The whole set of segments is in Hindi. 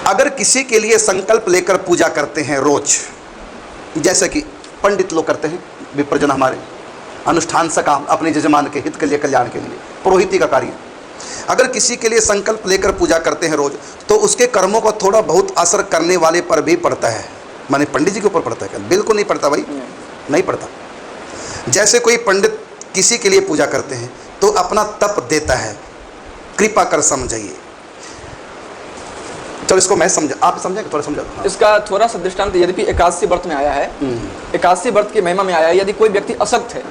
अगर किसी के लिए संकल्प लेकर पूजा करते हैं रोज, जैसे कि पंडित लोग करते हैं, विप्रजन हमारे अनुष्ठान सा काम अपने यजमान के हित के लिए, कल्याण के लिए, पुरोहिती का कार्य, अगर किसी के लिए संकल्प लेकर पूजा करते हैं रोज, तो उसके कर्मों को थोड़ा बहुत असर करने वाले पर भी पड़ता है। माने पंडित जी के ऊपर पड़ता है क्या? बिल्कुल नहीं पड़ता भाई, नहीं पड़ता। जैसे कोई पंडित किसी के लिए पूजा करते हैं तो अपना तप देता है, कृपा कर समझिए। चलो इसको मैं समझा, आप समझेंगे, थोड़ा समझा। इसका थोड़ा सा दृष्टांत, यद्यपि एकादशी व्रत में आया है, एकादशी व्रत की महिमा में आया है, यदि कोई व्यक्ति असक्त है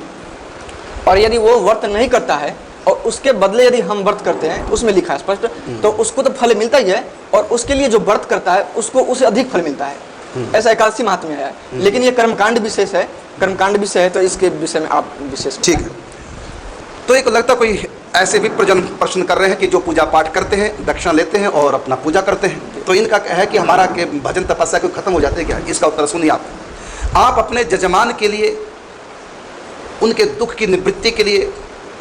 और यदि वो व्रत नहीं करता है और उसके बदले यदि हम व्रत करते हैं, उसमें लिखा है स्पष्ट, तो उसको तो फल मिलता ही है, और उसके लिए जो व्रत करता है उसको उससे अधिक फल मिलता है। ऐसा एकादशी महात्म्य में आया है। लेकिन ये कर्मकांड विशेष है, कर्मकांड विषय है, तो इसके विषय में आप विशेष। ठीक है। तो एक लगता कोई ऐसे भी प्रजन प्रश्न कर रहे हैं कि जो पूजा पाठ करते हैं, दक्षिणा लेते हैं और अपना पूजा करते हैं, तो इनका है कि हमारा के भजन तपस्या को खत्म हो जाते हैं क्या? इसका उत्तर सुनिए आप अपने यजमान के लिए, उनके दुख की निवृत्ति के लिए,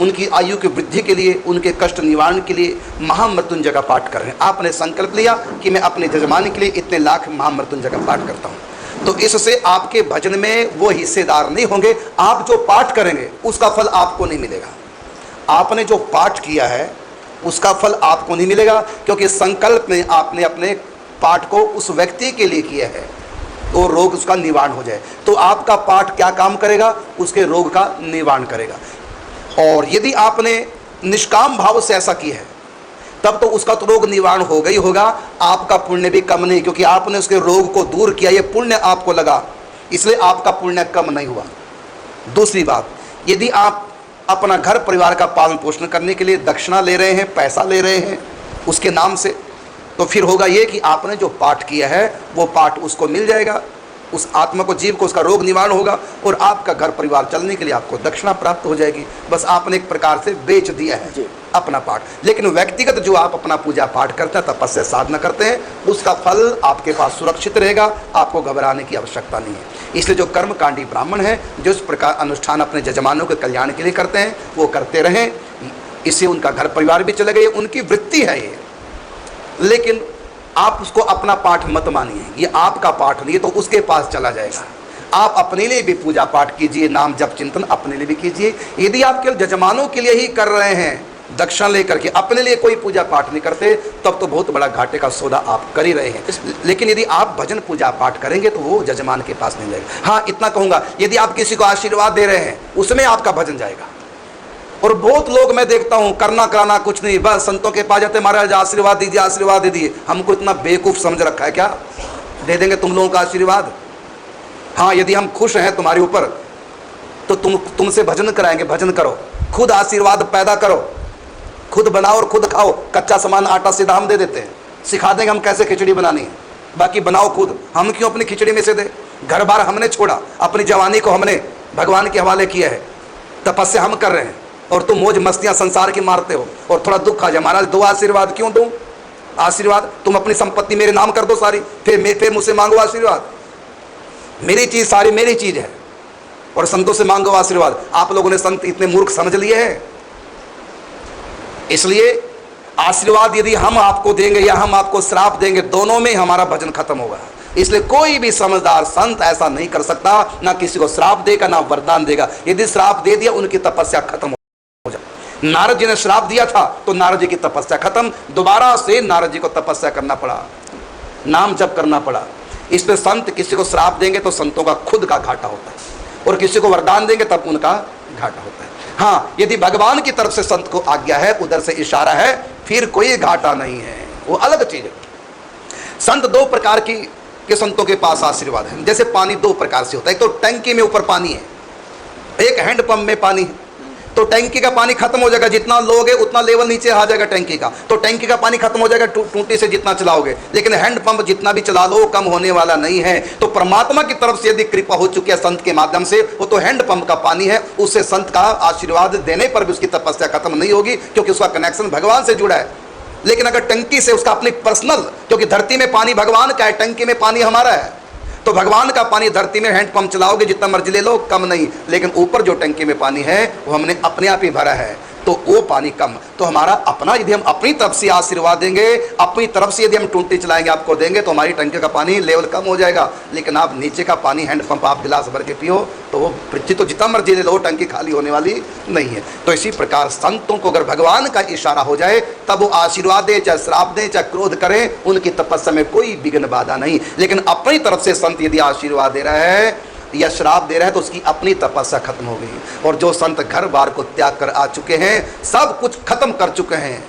उनकी आयु की वृद्धि के लिए, उनके कष्ट निवारण के लिए महामृत्युंजय का पाठ कर रहे हैं। आपने संकल्प लिया कि मैं अपने यजमान के लिए इतने लाख महामृत्युंजय का पाठ करता हूँ, तो इससे आपके भजन में वो हिस्सेदार नहीं होंगे। आप जो पाठ करेंगे उसका फल आपको नहीं मिलेगा। आपने जो पाठ किया है उसका फल आपको नहीं मिलेगा, क्योंकि संकल्प में आपने अपने पाठ को उस व्यक्ति के लिए किया है, तो रोग उसका निवारण हो जाए। तो आपका पाठ क्या काम करेगा? उसके रोग का निवारण करेगा। और यदि आपने निष्काम भाव से ऐसा किया है तब तो उसका तो रोग निवारण हो गई होगा, आपका पुण्य भी कम नहीं, क्योंकि आपने उसके रोग को दूर किया, ये पुण्य आपको लगा, इसलिए आपका पुण्य कम नहीं हुआ। दूसरी बात, यदि आप अपना घर परिवार का पालन पोषण करने के लिए दक्षिणा ले रहे हैं, पैसा ले रहे हैं उसके नाम से, तो फिर होगा ये कि आपने जो पाठ किया है वो पाठ उसको मिल जाएगा, उस आत्मा को, जीव को उसका रोग निवारण होगा, और आपका घर परिवार चलने के लिए आपको दक्षिणा प्राप्त हो जाएगी। बस आपने एक प्रकार से बेच दिया है अपना पाठ। लेकिन व्यक्तिगत जो आप अपना पूजा पाठ करते हैं, तपस्या साधना करते हैं, उसका फल आपके पास सुरक्षित रहेगा, आपको घबराने की आवश्यकता नहीं है। इसलिए जो कर्मकांडी ब्राह्मण है, जो इस प्रकार अनुष्ठान अपने यजमानों के कल्याण के लिए करते हैं, वो करते रहें, इससे उनका घर परिवार भी चले गए, उनकी वृत्ति है ये। लेकिन आप उसको अपना पाठ मत मानिए, ये आपका पाठ नहीं है, तो उसके पास चला जाएगा। आप अपने लिए भी पूजा पाठ कीजिए, नाम जप चिंतन अपने लिए भी कीजिए। यदि आप केवल यजमानों के लिए ही कर रहे हैं, दक्षिणा लेकर के अपने लिए कोई पूजा पाठ नहीं करते, तब तो बहुत बड़ा घाटे का सौदा आप कर ही रहे हैं। लेकिन यदि आप भजन पूजा पाठ करेंगे तो वो यजमान के पास नहीं जाएगा। हाँ, इतना कहूँगा, यदि आप किसी को आशीर्वाद दे रहे हैं उसमें आपका भजन जाएगा। और बहुत लोग मैं देखता हूँ, करना कराना कुछ नहीं, बस संतों के पास जाते, महाराज आशीर्वाद दीजिए, आशीर्वाद दे दिए। हमको इतना बेवकूफ़ समझ रखा है क्या? दे देंगे तुम लोगों का आशीर्वाद? हाँ, यदि हम खुश हैं तुम्हारे ऊपर तो तुमसे भजन कराएंगे, भजन करो, खुद आशीर्वाद पैदा करो, खुद बनाओ और खुद खाओ। कच्चा सामान आटा सीधा हम दे देते हैं, सिखा देंगे हम कैसे खिचड़ी बनानी है, बाकी बनाओ खुद। हम क्यों अपनी खिचड़ी में से दे? घर बार हमने छोड़ा, अपनी जवानी को हमने भगवान के हवाले किया है, तपस्या हम कर रहे हैं, और तुम मौज मस्तियां संसार की मारते हो। और थोड़ा दुख आ जाए, महाराज दो आशीर्वाद। क्यों दूं आशीर्वाद? तुम अपनी संपत्ति मेरे नाम कर दो सारी, फिर मुझसे मांगो आशीर्वाद। मेरी चीज सारी मेरी चीज है, और संतों से मांगो आशीर्वाद। आप लोगों ने संत इतने मूर्ख समझ लिए हैं। इसलिए आशीर्वाद यदि हम आपको देंगे या हम आपको श्राप देंगे, दोनों में हमारा भजन खत्म होगा। इसलिए कोई भी समझदार संत ऐसा नहीं कर सकता, ना किसी को श्राप देगा ना वरदान देगा। यदि श्राप दे दिया, उनकी तपस्या खत्म हो जाए। नारद जी ने श्राप दिया था तो नारद जी की तपस्या खत्म, दोबारा से नारद जी को तपस्या करना पड़ा, नाम जप करना पड़ा। इसलिए संत किसी को श्राप देंगे तो संतों का खुद का घाटा होता है, और किसी को वरदान देंगे तब उनका घाटा होता है। हाँ, यदि भगवान की तरफ से संत को आज्ञा है, उधर से इशारा है, फिर कोई घाटा नहीं है, वो अलग चीज है। संत दो प्रकार के संतों के पास आशीर्वाद है। जैसे पानी दो प्रकार से होता है, एक तो टंकी में ऊपर पानी है, एक हैंडपंप में पानी है। तो टंकी का पानी खत्म हो जाएगा, जितना लोगे उतना लेवल नीचे आ जाएगा टंकी का, तो टंकी का पानी खत्म हो जाएगा टूटी से जितना चलाओगे। लेकिन हैंडपंप जितना भी चला लो कम होने वाला नहीं है। तो परमात्मा की तरफ से यदि कृपा हो चुकी है संत के माध्यम से, वो तो हैंडपंप का पानी है, उससे संत का आशीर्वाद देने पर भी उसकी तपस्या खत्म नहीं होगी, क्योंकि उसका कनेक्शन भगवान से जुड़ा है। लेकिन अगर टंकी से उसका अपनी पर्सनल, क्योंकि धरती में पानी भगवान का है, टंकी में पानी हमारा है, तो भगवान का पानी धरती में हैंडपंप चलाओगे जितना मर्जी ले लो, कम नहीं। लेकिन ऊपर जो टंकी में पानी है वो हमने अपने आप ही भरा है। तो वो पानी कम। तो हमारा अपना यदि हम अपनी तरफ से आशीर्वाद देंगे, अपनी तरफ से यदि हम टूटी चलाएंगे, आपको देंगे, तो हमारी टंकी का पानी लेवल कम हो जाएगा। लेकिन आप नीचे का पानी हैंडपंप आप गिलास भर के पियो तो वो पृथ्वी तो जितना मर्जी ले लो, टंकी खाली होने वाली नहीं है। तो इसी प्रकार संतों को अगर भगवान का इशारा हो जाए तब वो आशीर्वाद दे, चाहे श्राप दे, चाहे क्रोध करें, उनकी तपस्या में कोई विघ्न बाधा नहीं। लेकिन अपनी तरफ से संत यदि आशीर्वाद दे रहा है या श्राप दे रहा है तो उसकी अपनी तपस्या खत्म हो गई। और जो संत घर बार को त्याग कर आ चुके हैं, सब कुछ खत्म कर चुके हैं,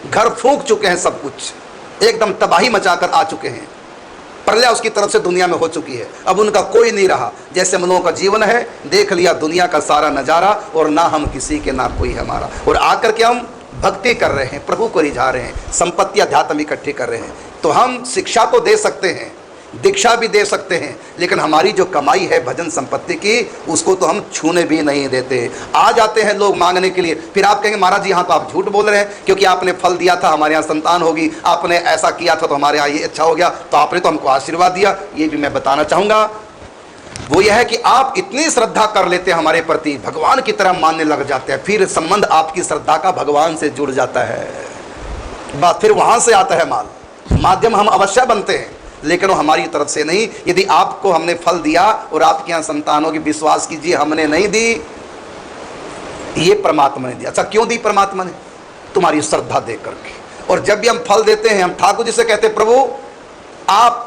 घर फूंक चुके हैं, सब कुछ एकदम तबाही मचाकर आ चुके हैं, प्रलय उसकी तरफ से दुनिया में हो चुकी है, अब उनका कोई नहीं रहा। जैसे हम लोगों का जीवन है, देख लिया दुनिया का सारा नजारा और ना हम किसी के ना कोई हमारा, और आकर के हम भक्ति कर रहे हैं, प्रभु को रिझा रहे हैं, संपत्ति अध्यात्म इकट्ठी कर रहे हैं। तो हम शिक्षा तो दे सकते हैं, दीक्षा भी दे सकते हैं, लेकिन हमारी जो कमाई है भजन संपत्ति की, उसको तो हम छूने भी नहीं देते। आ जाते हैं लोग मांगने के लिए, फिर आप कहेंगे महाराज जी यहाँ तो आप झूठ बोल रहे हैं, क्योंकि आपने फल दिया था हमारे यहाँ संतान होगी, आपने ऐसा किया था तो हमारे यहाँ ये अच्छा हो गया, तो आपने तो हमको आशीर्वाद दिया। ये भी मैं बताना चाहूँगा, वो यह है कि आप इतनी श्रद्धा कर लेते हैं हमारे प्रति, भगवान की तरह मानने लग जाते हैं, फिर संबंध आपकी श्रद्धा का भगवान से जुड़ जाता है, बस फिर वहाँ से आता है माल, माध्यम हम अवश्य बनते हैं, लेकिन वो हमारी तरफ से नहीं। यदि आपको हमने फल दिया और आपके यहाँ संतानों की, विश्वास कीजिए हमने नहीं दी, ये परमात्मा ने दिया। अच्छा क्यों दी परमात्मा ने? तुम्हारी श्रद्धा देख करके। और जब भी हम फल देते हैं, हम ठाकुर जी से कहते हैं प्रभु आप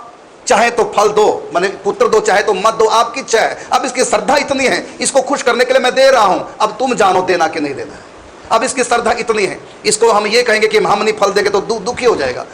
चाहे तो फल दो, माने पुत्र दो, चाहे तो मत दो, आपकी इच्छा है। अब इसकी श्रद्धा इतनी है, इसको खुश करने के लिए मैं दे रहा हूं, अब तुम जानो देना कि नहीं देना है। अब इसकी श्रद्धा इतनी है, इसको हम ये कहेंगे कि हम नहीं फल देंगे तो दुखी हो जाएगा।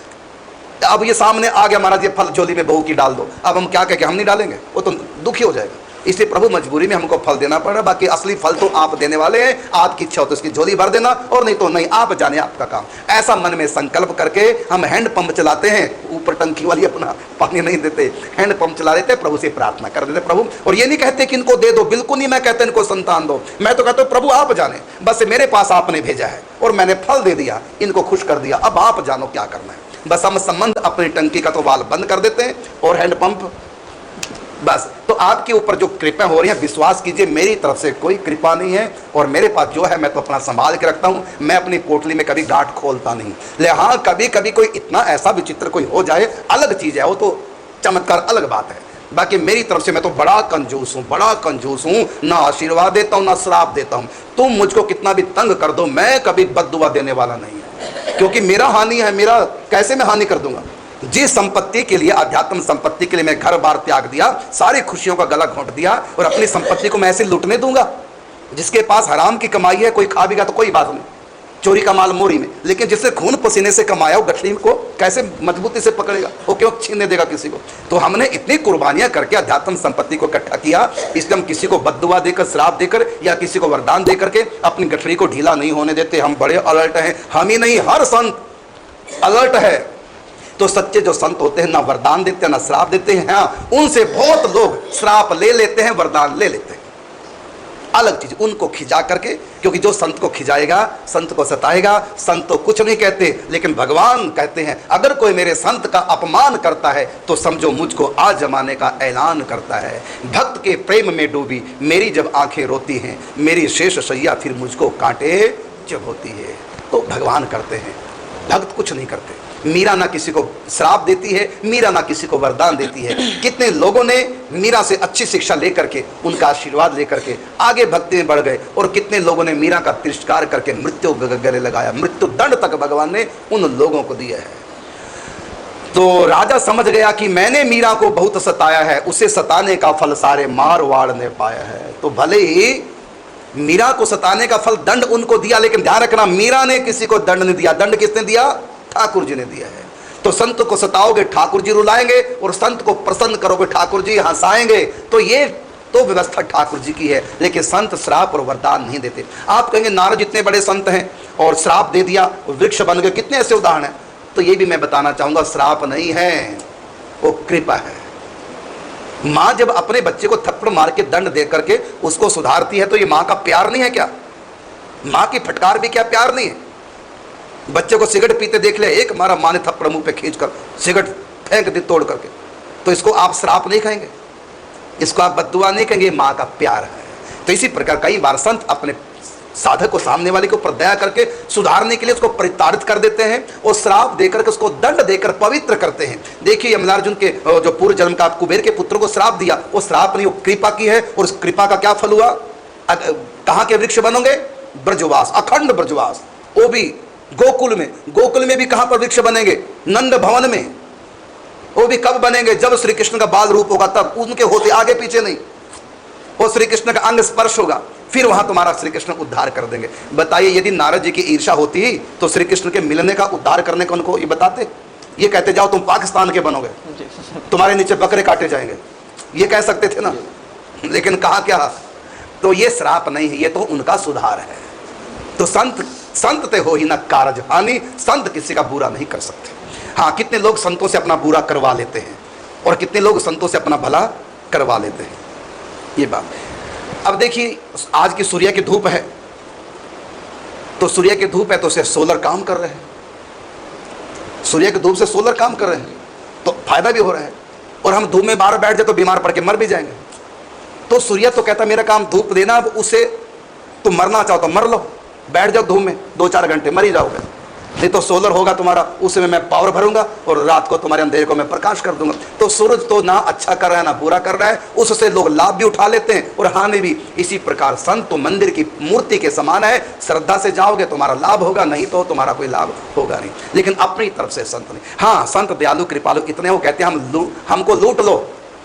अब ये सामने आ गया महाराज ये फल झोली में बहू की डाल दो, अब हम क्या कहेंगे, हम नहीं डालेंगे, वो तो दुखी हो जाएगा। इसलिए प्रभु मजबूरी में हमको फल देना पड़ रहा, बाकी असली फल तो आप देने वाले हैं, आपकी इच्छा हो तो इसकी झोली भर देना, और नहीं तो नहीं, आप जाने आपका काम। ऐसा मन में संकल्प करके हम हैंड पंप चलाते हैं, ऊपर टंकी वाली अपना पानी नहीं देते, हैंड पंप चला देते, प्रभु से प्रार्थना कर देते प्रभु। और ये नहीं कहते कि इनको दे दो, बिल्कुल नहीं मैं कहता इनको संतान दो, मैं तो कहता हूँ प्रभु आप जाने, बस मेरे पास आपने भेजा है और मैंने फल दे दिया, इनको खुश कर दिया, अब आप जानो क्या करना है। बस हम संबंध अपनी टंकी का तो वाल बंद कर देते हैं और हैंड पंप बस। तो आपके ऊपर जो कृपा हो रही है, विश्वास कीजिए मेरी तरफ से कोई कृपा नहीं है, और मेरे पास जो है मैं तो अपना संभाल के रखता हूँ, मैं अपनी पोटली में कभी गांठ खोलता नहीं। ले हाँ कभी कभी कोई इतना ऐसा विचित्र कोई हो जाए, अलग चीज़ है, वो तो चमत्कार अलग बात है, बाकी मेरी तरफ से मैं तो बड़ा कंजूस हूँ, बड़ा कंजूस हूँ, ना आशीर्वाद देता हूँ ना श्राप देता हूँ। तुम मुझको कितना भी तंग कर दो, मैं कभी बद्दुआ देने वाला नहीं है, क्योंकि मेरा हानि है, मेरा कैसे मैं हानि कर दूंगा। जिस संपत्ति के लिए, अध्यात्म संपत्ति के लिए मैं घर बार त्याग दिया, सारी खुशियों का गला घोंट दिया, और अपनी संपत्ति को मैं ऐसे लूटने दूंगा? जिसके पास हराम की कमाई है, कोई खा भी गया तो कोई बात नहीं, चोरी का माल मोरी में, लेकिन जिससे खून पसीने से कमाया वो गठरी को कैसे मजबूती से पकड़ेगा, वो क्यों छीनने देगा किसी को। तो हमने इतनी कुर्बानियां करके अध्यात्म संपत्ति को इकट्ठा किया, इसलिए हम किसी को बद्दुआ देकर, श्राप देकर या किसी को वरदान देकर के अपनी गठरी को ढीला नहीं होने देते। हम बड़े अलर्ट हैं, हम ही नहीं हर संत अलर्ट है। तो सच्चे जो संत होते हैं ना वरदान देते हैं ना श्राप देते हैं, हाँ उनसे बहुत लोग श्राप ले लेते हैं, वरदान ले लेते हैं, अलग चीज उनको खिंचा करके। क्योंकि जो संत को खिंचाएगा, संत को सताएगा, संत तो कुछ नहीं कहते, लेकिन भगवान कहते हैं अगर कोई मेरे संत का अपमान करता है तो समझो मुझको आज जमाने का ऐलान करता है। भक्त के प्रेम में डूबी मेरी जब आंखें रोती हैं, मेरी शेष सैया फिर मुझको कांटे जब होती है। तो भगवान करते हैं, भक्त कुछ नहीं करते। मीरा ना किसी को श्राप देती है, मीरा ना किसी को वरदान देती है। कितने लोगों ने मीरा से अच्छी शिक्षा लेकर के, उनका आशीर्वाद लेकर के आगे भक्ति में बढ़ गए, और कितने लोगों ने मीरा का तिरस्कार करके मृत्यु गले लगाया, मृत्यु दंड तक भगवान ने उन लोगों को दिया है। तो राजा समझ गया कि मैंने मीरा को बहुत सताया है, उसे सताने का फल सारे मारवाड़ ने पाया है। तो भले ही मीरा को सताने का फल दंड उनको दिया, लेकिन ध्यान रखना मीरा ने किसी को दंड नहीं दिया, दंड किसने दिया? ठाकुर जी ने दिया है। तो संत को सताओगे ठाकुर जी रुलाएंगे, और संत को प्रसन्न करोगे ठाकुर जी हंसाएंगे। तो ये तो व्यवस्था ठाकुर जी की है, लेकिन संत श्राप और वरदान नहीं देते। आप कहेंगे नारद जितने बड़े संत हैं और श्राप दे दिया, वृक्ष बन गए, कितने ऐसे उदाहरण हैं। तो ये भी मैं बताना चाहूंगा, श्राप नहीं है, वो कृपा है। माँ जब अपने बच्चे को थप्पड़ मार के दंड दे करके उसको सुधारती है, तो ये माँ का प्यार नहीं है क्या? माँ की फटकार भी क्या प्यार नहीं है? बच्चे को सिगरेट पीते देख लिया, एक मारा माँ ने थप्पड़ मुंह पे खींचकर सिगरेट फेंक दी तोड़ करके, तो इसको आप श्राप नहीं कहेंगे, इसको आप बद्दुआ नहीं कहेंगे, माँ का प्यार है। तो इसी प्रकार कई बार संत अपने साधक को, सामने वाले के ऊपर दया करके सुधारने के लिए उसको परिताड़ित कर देते हैं और श्राप देकर के उसको दंड देकर पवित्र करते हैं। देखिए यमलार्जुन के जो पूर्व जन्म का कुबेर के पुत्र को श्राप दिया, वो श्राप नहीं, वो कृपा की है, और उस कृपा का क्या फल हुआ? कहाँ के वृक्ष बनोगे? ब्रजवास, अखंड ब्रजवास, वो भी गोकुल में। गोकुल में भी कहां पर वृक्ष बनेंगे? नंद भवन में। वो भी कब बनेंगे? जब श्री कृष्ण का बाल रूप होगा तब, उनके होते आगे पीछे नहीं। वो श्री कृष्ण का अंग स्पर्श होगा, फिर वहां तुम्हारा श्री कृष्ण उद्धार कर देंगे। बताइए यदि नारद जी की ईर्षा होती तो श्री कृष्ण के मिलने का, उद्धार करने का उनको ये बताते? ये कहते जाओ तुम पाकिस्तान के बनोगे, तुम्हारे नीचे बकरे काटे जाएंगे, ये कह सकते थे ना। लेकिन कहा क्या? तो ये श्राप नहीं है, ये तो उनका सुधार है। तो संत ते हो ही ना कारज हानि, संत किसी का बुरा नहीं कर सकते। हाँ, कितने लोग संतों से अपना बुरा करवा लेते हैं और कितने लोग संतों से अपना भला करवा लेते हैं, ये बात। अब देखिए आज की सूर्य की धूप है, तो सूर्य की धूप है तो उसे सोलर काम कर रहे हैं, सूर्य की धूप से सोलर काम कर रहे हैं तो फायदा भी हो रहा है। और हम धूप में बाहर बैठ जाए तो बीमार पड़ के मर भी जाएंगे। तो सूर्य तो कहता मेरा काम धूप देना, अब उसे तुम मरना चाहो तो मर लो, बैठ जाओ धूप में 2-4 घंटे, मर ही जाओगे। नहीं तो सोलर होगा तुम्हारा, उसमें मैं पावर भरूंगा और रात को तुम्हारे अंधेरे को मैं प्रकाश कर दूंगा। तो सूरज तो ना अच्छा कर रहा है ना बुरा कर रहा है, उससे लोग लाभ भी उठा लेते हैं और हानि भी। इसी प्रकार संत तो मंदिर की मूर्ति के समान है, श्रद्धा से जाओगे तुम्हारा लाभ होगा, नहीं तो तुम्हारा कोई लाभ होगा नहीं। लेकिन अपनी तरफ से संत नहीं। हाँ, संत दयालु कृपालु इतने हो, कहते हैं हमको लूट लो,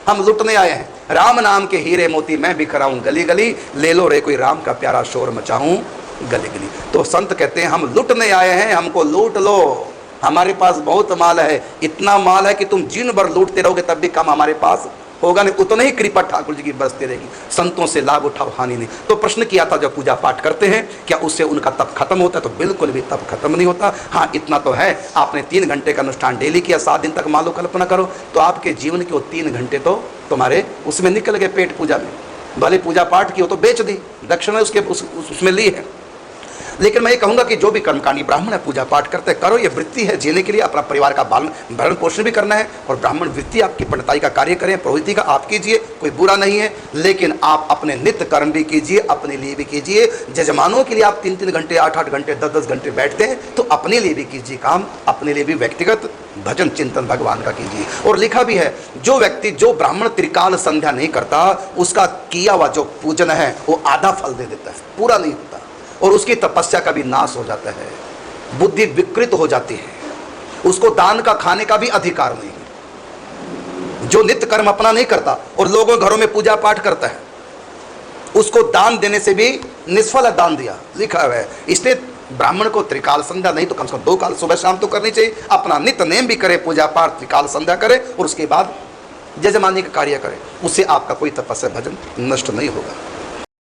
हम लूटने आए हैं। राम नाम के हीरे मोती मैं बिखराऊं गली गली, ले लो रे कोई राम का प्यारा शोर मचाऊं गली गली। तो संत कहते हैं हम लूटने आए हैं, हमको लूट लो, हमारे पास बहुत माल है, इतना माल है कि तुम जिन भर लूटते रहोगे तब भी कम हमारे पास होगा नहीं, उतने ही कृपा ठाकुर जी की बरसती रहेगी। संतों से लाभ उठाओ, हानि नहीं। तो प्रश्न किया था जब पूजा पाठ करते हैं क्या उससे उनका तप खत्म होता है? तो बिल्कुल भी तप खत्म नहीं होता। हाँ, इतना तो है, आपने 3 घंटे का अनुष्ठान डेली किया, 7 दिन तक मान लो कल्पना करो, तो आपके जीवन के वो 3 घंटे तो तुम्हारे उसमें निकल गए, पेट पूजा में। भले पूजा पाठ की हो तो बेच दी, दक्षिणा उसके उसमें ली है। लेकिन मैं ये कहूंगा कि जो भी कर्मकांडी ब्राह्मण है, पूजा पाठ करते करो, ये वृत्ति है जीने के लिए, अपना परिवार का भरण पोषण भी करना है, और ब्राह्मण वृत्ति आपकी पंडिताई का कार्य करें, पुरोहिती का आप कीजिए, कोई बुरा नहीं है। लेकिन आप अपने नित्य कर्म भी कीजिए, अपने लिए भी कीजिए। जजमानों के लिए आप 3-3 घंटे, 8-8 घंटे, 10-10 घंटे बैठते हैं, तो अपने लिए भी कीजिए काम, अपने लिए भी व्यक्तिगत भजन चिंतन भगवान का कीजिए। और लिखा भी है, जो व्यक्ति, जो ब्राह्मण त्रिकाल संध्या नहीं करता, उसका किया हुआ जो पूजन है वो आधा फल दे देता है, पूरा नहीं होता, और उसकी तपस्या का भी नाश हो जाता है, बुद्धि विकृत हो जाती है, उसको दान का खाने का भी अधिकार नहीं है। जो नित्य कर्म अपना नहीं करता और लोगों घरों में पूजा पाठ करता है, उसको दान देने से भी निष्फल है, दान दिया, लिखा हुआ है। इसलिए ब्राह्मण को त्रिकाल संध्या नहीं तो कम से कम 2 काल सुबह शाम तो करनी चाहिए। अपना नित्य नेम भी करे, पूजा पाठ त्रिकाल संध्या करे, और उसके बाद जजमानी का कार्य करे, उससे आपका कोई तपस्या भजन नष्ट नहीं होगा।